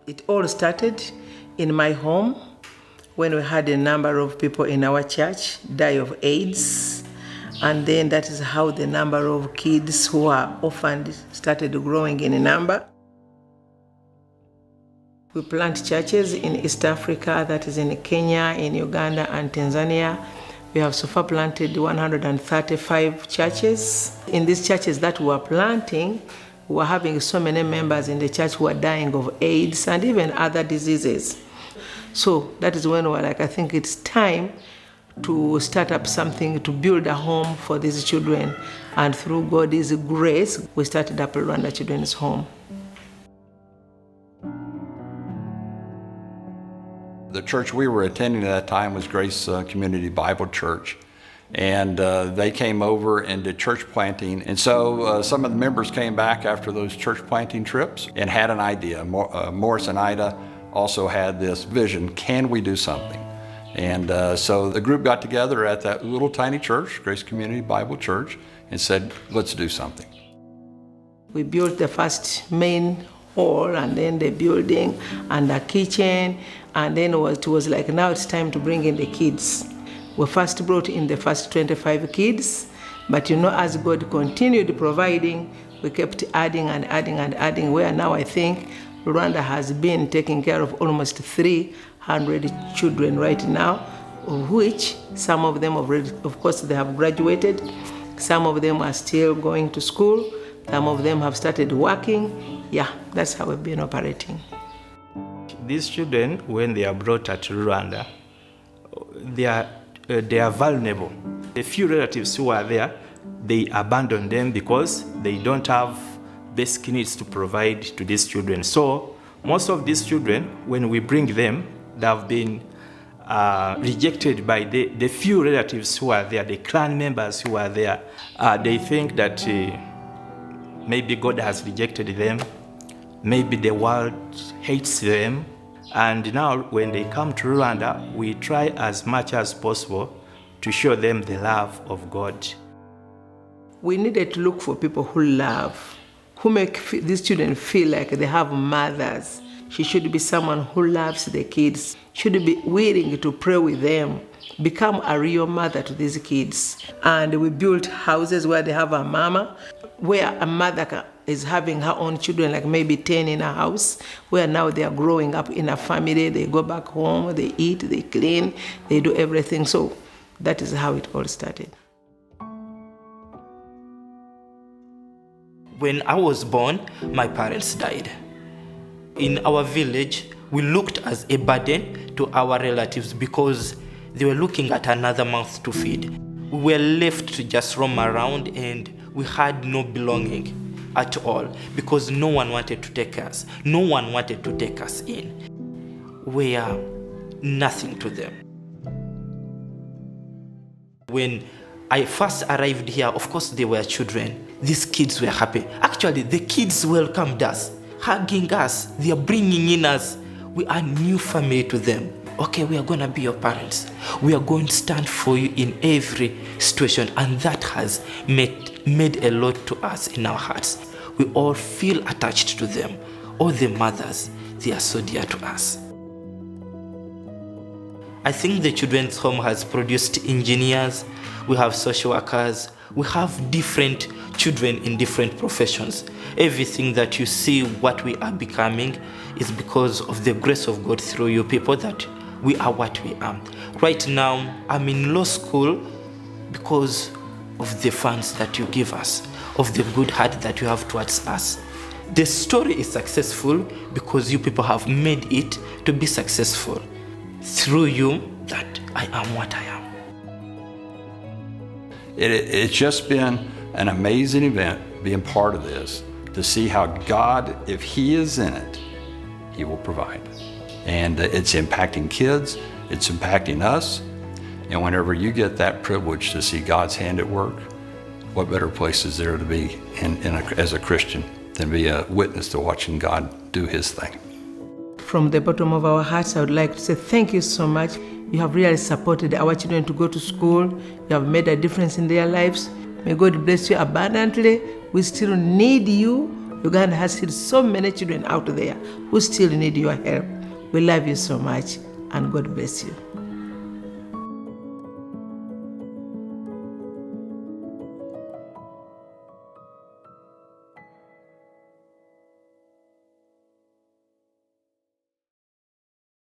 It all started in my home when we had a number of people in our church die of AIDS. And then that is how the number of kids who are orphaned started growing in number. We plant churches in East Africa, that is in Kenya, in Uganda, and Tanzania. We have so far planted 135 churches. In these churches that we are planting, we are having so many members in the church who are dying of AIDS and even other diseases. So that is when we're like, I think it's time to start up something, to build a home for these children. And through God's grace, we started up Lulwanda Children's Home. The church we were attending at that time was Grace Community Bible Church. And they came over and did church planting. And so some of the members came back after those church planting trips and had an idea. Morris and Ida also had this vision, can we do something? And so the group got together at that little tiny church, Grace Community Bible Church, and said, let's do something. We built the first main hall and then the building and the kitchen. And then it was like, now it's time to bring in the kids. We first brought in the first 25 kids, but as God continued providing, we kept adding and adding and adding, where now I think Lulwanda has been taking care of almost 300 children right now, of which some of them already, of course, they have graduated. Some of them are still going to school. Some of them have started working. Yeah, that's how we've been operating. These children, when they are brought at Lulwanda, they are vulnerable. The few relatives who are there, they abandon them because they don't have basic needs to provide to these children. So most of these children, when we bring them, they have been rejected by the few relatives who are there, the clan members who are there. They think that maybe God has rejected them, maybe the world hates them. And now when they come to Lulwanda, we try as much as possible to show them the love of God. We needed to look for people who love, who make these children feel like they have mothers. She should be someone who loves the kids, should be willing to pray with them, become a real mother to these kids. And we built houses where they have a mama, where a mother is having her own children, like maybe 10 in a house, where now they are growing up in a family, they go back home, they eat, they clean, they do everything. So that is how it all started. When I was born, my parents died. In our village, we looked as a burden to our relatives because they were looking at another mouth to feed. We were left to just roam around and we had no belonging at all because no one wanted to take us. No one wanted to take us in. We are nothing to them. When I first arrived here, of course, they were children. These kids were happy. Actually, the kids welcomed us, hugging us. They are bringing in us. We are new family to them. Okay, we are going to be your parents. We are going to stand for you in every situation. And that has made a lot to us in our hearts. We all feel attached to them. All the mothers, they are so dear to us. I think the Children's Home has produced engineers, we have social workers, we have different children in different professions. Everything that you see what we are becoming is because of the grace of God through you people that we are what we are. Right now, I'm in law school because of the funds that you give us, of the good heart that you have towards us. The story is successful because you people have made it to be successful. Through you, that I am what I am. It's just been an amazing event being part of this, to see how God, if He is in it, He will provide. And it's impacting kids, it's impacting us, and whenever you get that privilege to see God's hand at work, what better place is there to be as a Christian than be a witness to watching God do His thing? From the bottom of our hearts, I would like to say thank you so much. You have really supported our children to go to school. You have made a difference in their lives. May God bless you abundantly. We still need you Uganda has still so many children out there who still need your help. We love you so much, and God bless you.